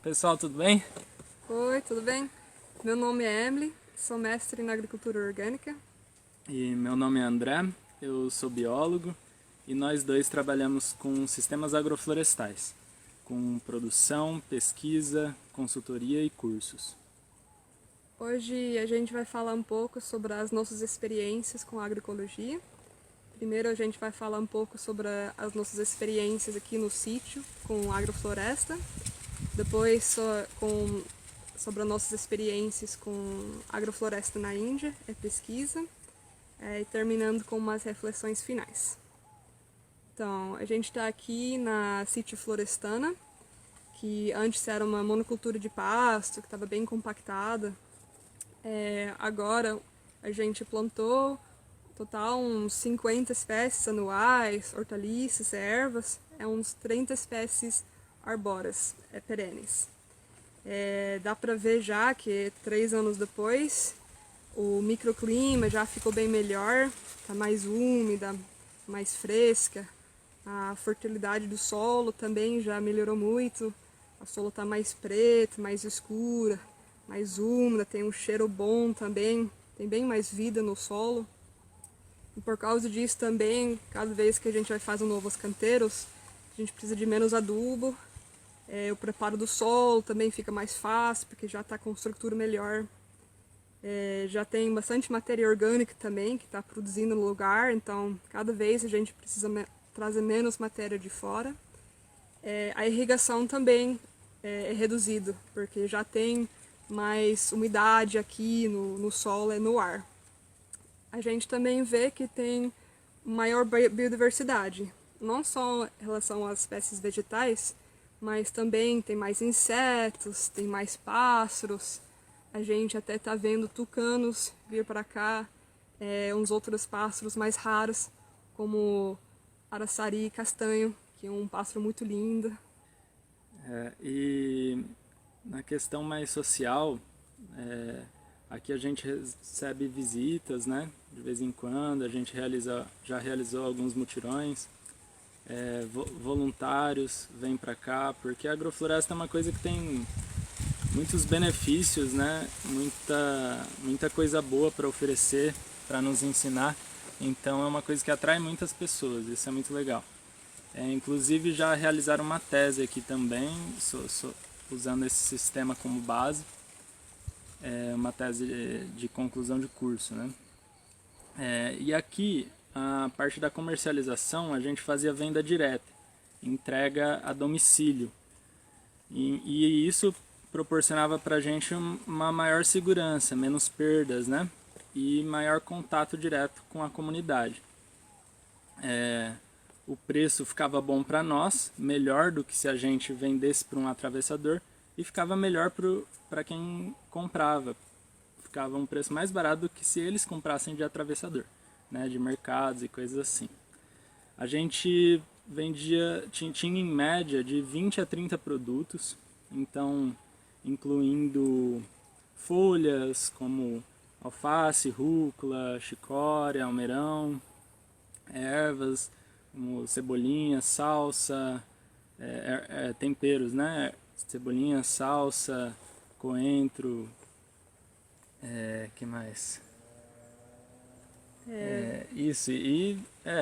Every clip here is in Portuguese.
Pessoal, tudo bem? Oi, tudo bem? Meu nome é Emily, sou mestre na agricultura orgânica. E meu nome é André, eu sou biólogo e nós dois trabalhamos com sistemas agroflorestais, com produção, pesquisa, consultoria e cursos. Hoje a gente vai falar um pouco sobre as nossas experiências com a agroecologia. Primeiro a gente vai falar um pouco sobre as nossas experiências aqui no sítio com a agrofloresta. Depois sobre as nossas experiências com a agrofloresta na Índia, pesquisa. E terminando com umas reflexões finais. Então, a gente está aqui na Sítio Florestana, que antes era uma monocultura de pasto, que estava bem compactada. Agora a gente plantou total uns 50 espécies anuais, hortaliças, ervas, uns 30 espécies arbóreas, perenes. Dá para ver já que 3 anos depois o microclima já ficou bem melhor, está mais úmida, mais fresca. A fertilidade do solo também já melhorou muito. O solo está mais preto, mais escura, mais úmida, tem um cheiro bom também, tem bem mais vida no solo. E por causa disso também, cada vez que a gente vai fazer novos canteiros, a gente precisa de menos adubo. O preparo do solo também fica mais fácil, porque já está com estrutura melhor. Já tem bastante matéria orgânica também, que está produzindo no lugar, então cada vez a gente precisa trazer menos matéria de fora. A irrigação também é reduzida, porque já tem mais umidade aqui no solo e no ar. A gente também vê que tem maior biodiversidade, não só em relação às espécies vegetais, mas também tem mais insetos, tem mais pássaros. A gente até está vendo tucanos vir para cá, uns outros pássaros mais raros, como araçari e castanho, que é um pássaro muito lindo. E na questão mais social, aqui a gente recebe visitas, né? De vez em quando, a gente já realizou alguns mutirões. Voluntários vêm para cá, porque a agrofloresta é uma coisa que tem muitos benefícios, né? Muita coisa boa para oferecer, para nos ensinar. Então é uma coisa que atrai muitas pessoas, isso é muito legal. Inclusive já realizaram uma tese aqui também, usando esse sistema como base, uma tese de conclusão de curso, né? E aqui, a parte da comercialização, a gente fazia venda direta, entrega a domicílio. E isso proporcionava para a gente uma maior segurança, menos perdas, né? E maior contato direto com a comunidade. O preço ficava bom para nós, melhor do que se a gente vendesse para um atravessador, e ficava melhor para quem comprava. Ficava um preço mais barato do que se eles comprassem de atravessador, né? De mercados e coisas assim. A gente tinha em média de 20 a 30 produtos, então incluindo folhas como alface, rúcula, chicória, almeirão, ervas como cebolinha, salsa, temperos, né? Cebolinha, salsa, coentro, que mais? Isso,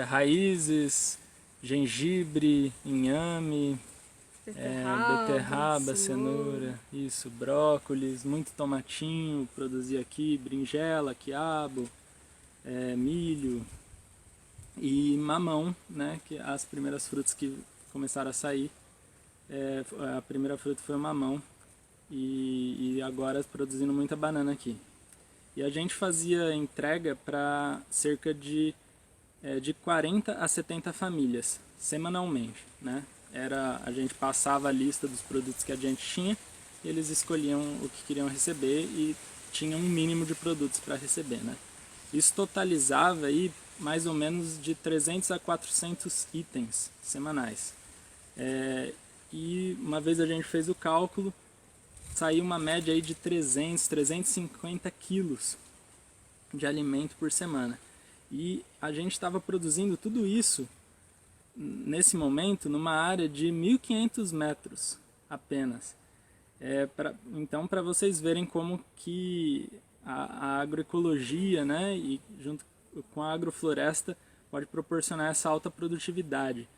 raízes, gengibre, inhame, beterraba, cenoura, isso, brócolis, muito tomatinho, produzia aqui, berinjela, quiabo, milho e mamão, né, que as primeiras frutas que começaram a sair, a primeira fruta foi o mamão e agora produzindo muita banana aqui. E a gente fazia entrega para cerca de 40 a 70 famílias, semanalmente, né? A gente passava a lista dos produtos que a gente tinha, e eles escolhiam o que queriam receber e tinha um mínimo de produtos para receber, né? Isso totalizava aí mais ou menos de 300 a 400 itens semanais. E uma vez a gente fez o cálculo, saiu uma média aí de 300, 350 quilos de alimento por semana. E a gente estava produzindo tudo isso, nesse momento, numa área de 1.500 metros apenas. Então, para vocês verem como que a agroecologia, né, e junto com a agrofloresta, pode proporcionar essa alta produtividade,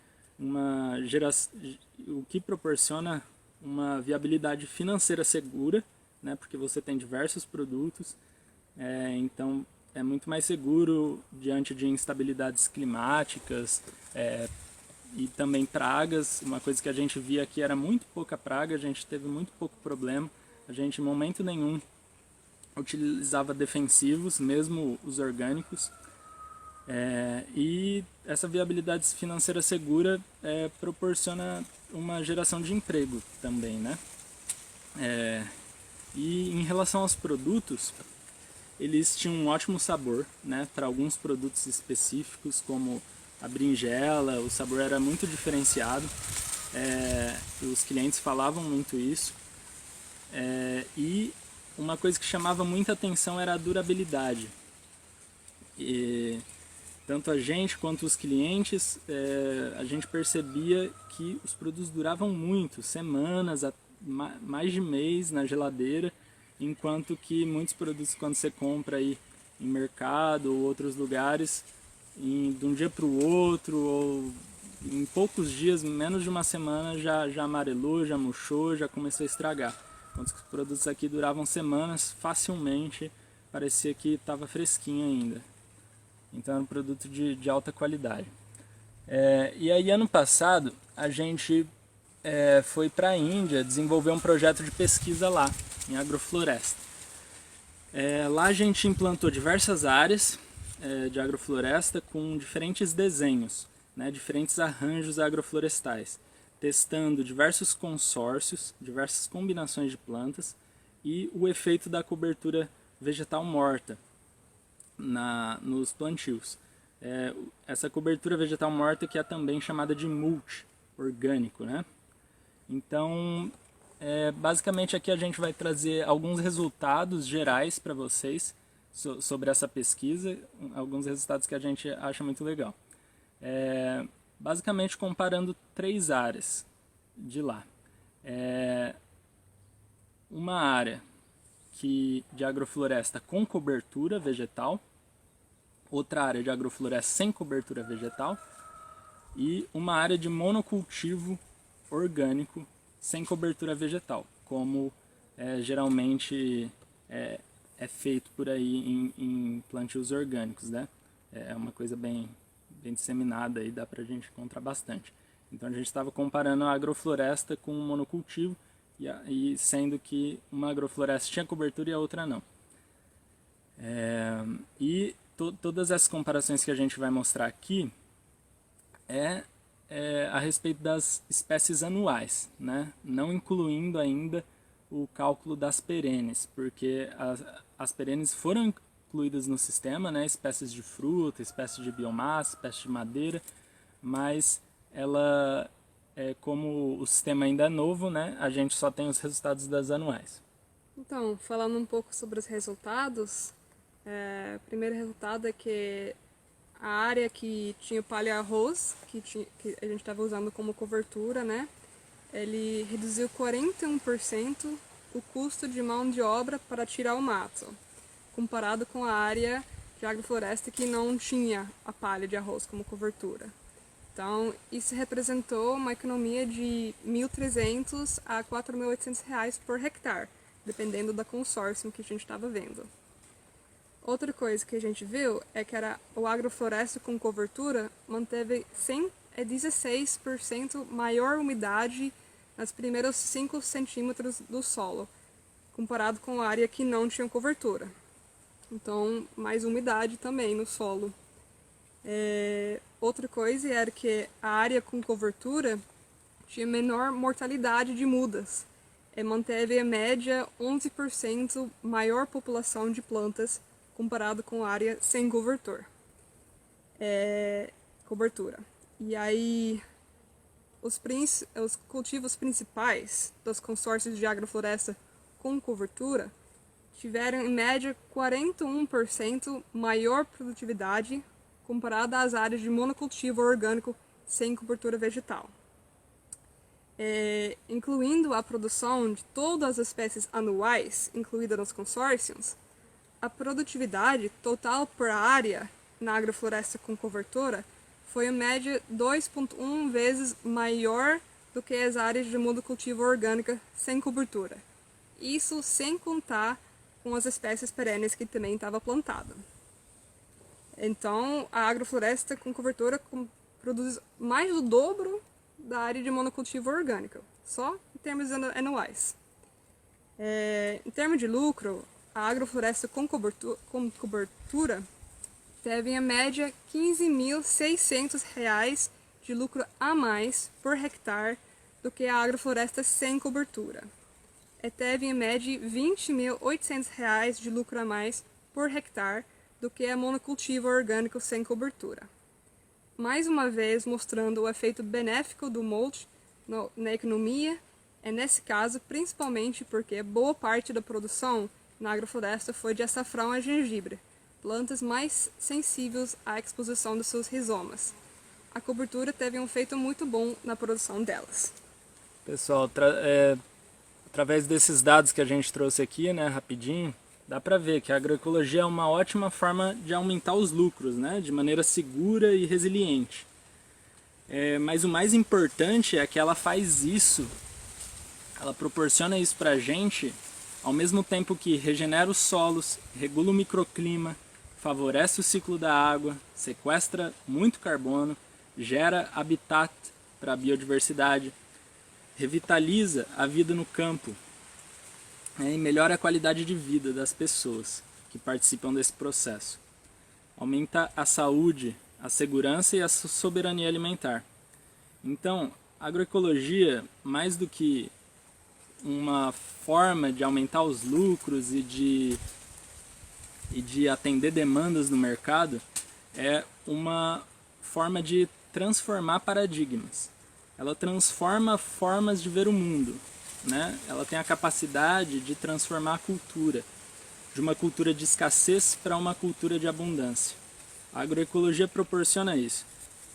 o que proporciona uma viabilidade financeira segura, né, porque você tem diversos produtos, então é muito mais seguro diante de instabilidades climáticas e também pragas. Uma coisa que a gente via aqui era muito pouca praga, a gente teve muito pouco problema, a gente em momento nenhum utilizava defensivos, mesmo os orgânicos. E essa viabilidade financeira segura proporciona uma geração de emprego também, né? E em relação aos produtos, eles tinham um ótimo sabor, né? Para alguns produtos específicos, como a berinjela, o sabor era muito diferenciado. Os clientes falavam muito isso. E uma coisa que chamava muita atenção era a durabilidade. E tanto a gente quanto os clientes, a gente percebia que os produtos duravam muito, semanas, mais de mês na geladeira, enquanto que muitos produtos, quando você compra aí em mercado ou outros lugares, de um dia para o outro, ou em poucos dias, menos de uma semana, já amarelou, já murchou, já começou a estragar. Enquanto os produtos aqui duravam semanas, facilmente, parecia que estava fresquinho ainda. Então era um produto de alta qualidade. E aí ano passado a gente foi para a Índia desenvolver um projeto de pesquisa lá, em agrofloresta. Lá a gente implantou diversas áreas de agrofloresta com diferentes desenhos, né, diferentes arranjos agroflorestais, testando diversos consórcios, diversas combinações de plantas e o efeito da cobertura vegetal morta nos plantios. Essa cobertura vegetal morta que é também chamada de mulch orgânico, né? Então, basicamente aqui a gente vai trazer alguns resultados gerais para vocês sobre essa pesquisa, alguns resultados que a gente acha muito legal. Basicamente comparando 3 áreas de lá. Uma área de agrofloresta com cobertura vegetal, outra área de agrofloresta sem cobertura vegetal e uma área de monocultivo orgânico sem cobertura vegetal, como geralmente é feito por aí em plantios orgânicos, né? É uma coisa bem disseminada e dá pra gente encontrar bastante. Então a gente estava comparando a agrofloresta com o monocultivo e sendo que uma agrofloresta tinha cobertura e a outra não. Todas essas comparações que a gente vai mostrar aqui a respeito das espécies anuais, né? Não incluindo ainda o cálculo das perenes, porque as perenes foram incluídas no sistema, né? Espécies de fruta, espécies de biomassa, espécies de madeira, mas como o sistema ainda é novo, né? A gente só tem os resultados das anuais. Então, falando um pouco sobre os resultados, o primeiro resultado é que a área que tinha o palha arroz, que a gente estava usando como cobertura, né? Ele reduziu 41% o custo de mão de obra para tirar o mato, comparado com a área de agrofloresta que não tinha a palha de arroz como cobertura. Então, isso representou uma economia de R$ 1.300 a R$ 4.800 por hectare, dependendo da consórcio que a gente estava vendo. Outra coisa que a gente viu é que o agrofloresta com cobertura manteve 16% maior umidade nos primeiros 5 centímetros do solo, comparado com a área que não tinha cobertura. Então, mais umidade também no solo. Outra coisa era que a área com cobertura tinha menor mortalidade de mudas e manteve a média 11% maior população de plantas comparado com a área sem cobertura. E aí, os cultivos principais dos consórcios de agrofloresta com cobertura tiveram em média 41% maior produtividade comparada às áreas de monocultivo orgânico sem cobertura vegetal. incluindo a produção de todas as espécies anuais, incluídas nos consórcios, a produtividade total por área na agrofloresta com cobertura foi em média 2,1 vezes maior do que as áreas de monocultivo orgânica sem cobertura. Isso sem contar com as espécies perenes que também estavam plantadas. Então, a agrofloresta com cobertura produz mais do dobro da área de monocultivo orgânico, só em termos anuais. Em termos de lucro, a agrofloresta com cobertura teve em média R$ 15.600 de lucro a mais por hectare do que a agrofloresta sem cobertura. E teve em média R$ 20.800 de lucro a mais por hectare do que a monocultivo orgânico sem cobertura. Mais uma vez mostrando o efeito benéfico do mulch na economia, e nesse caso principalmente porque boa parte da produção na agrofloresta foi de açafrão e gengibre, plantas mais sensíveis à exposição dos seus rizomas. A cobertura teve um efeito muito bom na produção delas. Pessoal, através desses dados que a gente trouxe aqui, né, rapidinho, dá para ver que a agroecologia é uma ótima forma de aumentar os lucros, né, de maneira segura e resiliente. Mas o mais importante é que ela faz isso, ela proporciona isso para a gente, ao mesmo tempo que regenera os solos, regula o microclima, favorece o ciclo da água, sequestra muito carbono, gera habitat para a biodiversidade, revitaliza a vida no campo, e melhora a qualidade de vida das pessoas que participam desse processo. Aumenta a saúde, a segurança e a soberania alimentar. Então, a agroecologia, mais do que uma forma de aumentar os lucros e de atender demandas no mercado, é uma forma de transformar paradigmas. Ela transforma formas de ver o mundo, né? Ela tem a capacidade de transformar a cultura, de uma cultura de escassez para uma cultura de abundância. A agroecologia proporciona isso,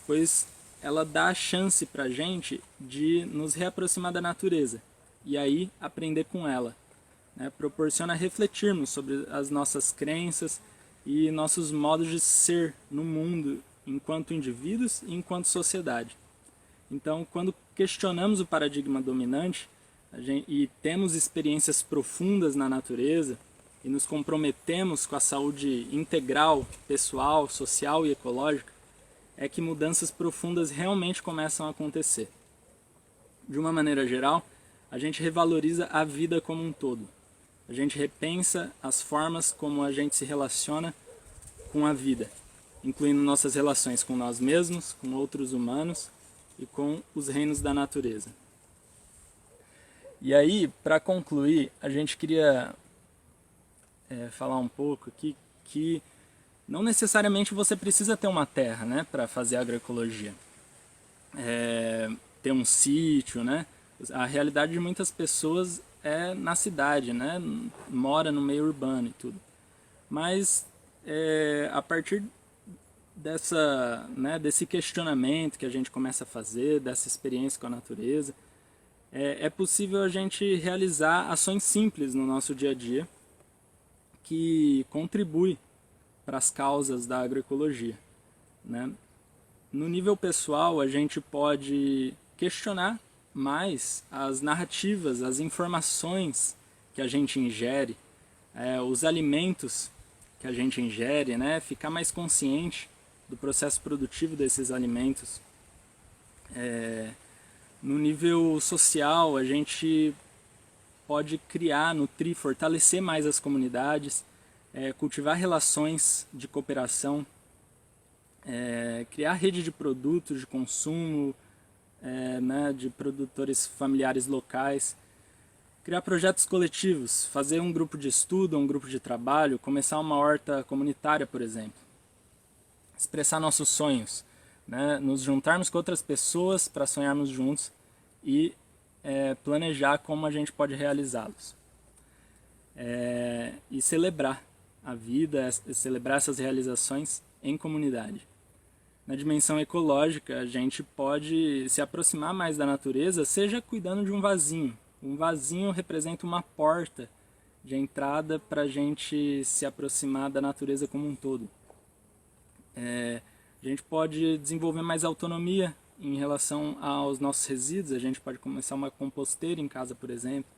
pois ela dá a chance para a gente de nos reaproximar da natureza e aí aprender com ela, né? Proporciona refletirmos sobre as nossas crenças e nossos modos de ser no mundo enquanto indivíduos e enquanto sociedade. Então, quando questionamos o paradigma dominante e temos experiências profundas na natureza e nos comprometemos com a saúde integral, pessoal, social e ecológica, é que mudanças profundas realmente começam a acontecer. De uma maneira geral, a gente revaloriza a vida como um todo. A gente repensa as formas como a gente se relaciona com a vida, incluindo nossas relações com nós mesmos, com outros humanos e com os reinos da natureza. E aí, para concluir, a gente queria falar um pouco aqui que não necessariamente você precisa ter uma terra, né, para fazer agroecologia. Ter um sítio, né? A realidade de muitas pessoas é na cidade, né? Mora no meio urbano e tudo. Mas a partir desse questionamento que a gente começa a fazer, dessa experiência com a natureza, é possível a gente realizar ações simples no nosso dia a dia que contribuem para as causas da agroecologia, né? No nível pessoal, a gente pode questionar mais as narrativas, as informações que a gente ingere, os alimentos que a gente ingere, né? Ficar mais consciente do processo produtivo desses alimentos. No nível social, a gente pode criar, nutrir, fortalecer mais as comunidades, cultivar relações de cooperação, criar rede de produtos de consumo, né, de produtores familiares locais, criar projetos coletivos, fazer um grupo de estudo, um grupo de trabalho, começar uma horta comunitária, por exemplo. Expressar nossos sonhos, né, nos juntarmos com outras pessoas para sonharmos juntos e planejar como a gente pode realizá-los. E celebrar a vida, celebrar essas realizações em comunidade. Na dimensão ecológica, a gente pode se aproximar mais da natureza, seja cuidando de um vasinho. Um vasinho representa uma porta de entrada para a gente se aproximar da natureza como um todo. A gente pode desenvolver mais autonomia em relação aos nossos resíduos, a gente pode começar uma composteira em casa, por exemplo.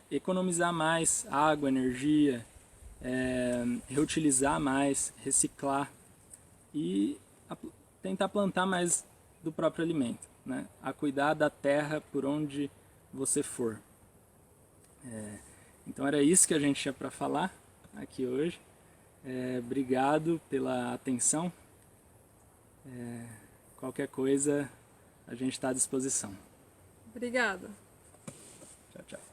Economizar mais água, energia, reutilizar mais, reciclar e tentar plantar mais do próprio alimento, né? A cuidar da terra por onde você for. Então era isso que a gente tinha para falar aqui hoje. Obrigado pela atenção. Qualquer coisa a gente está à disposição. Obrigada. Tchau, tchau.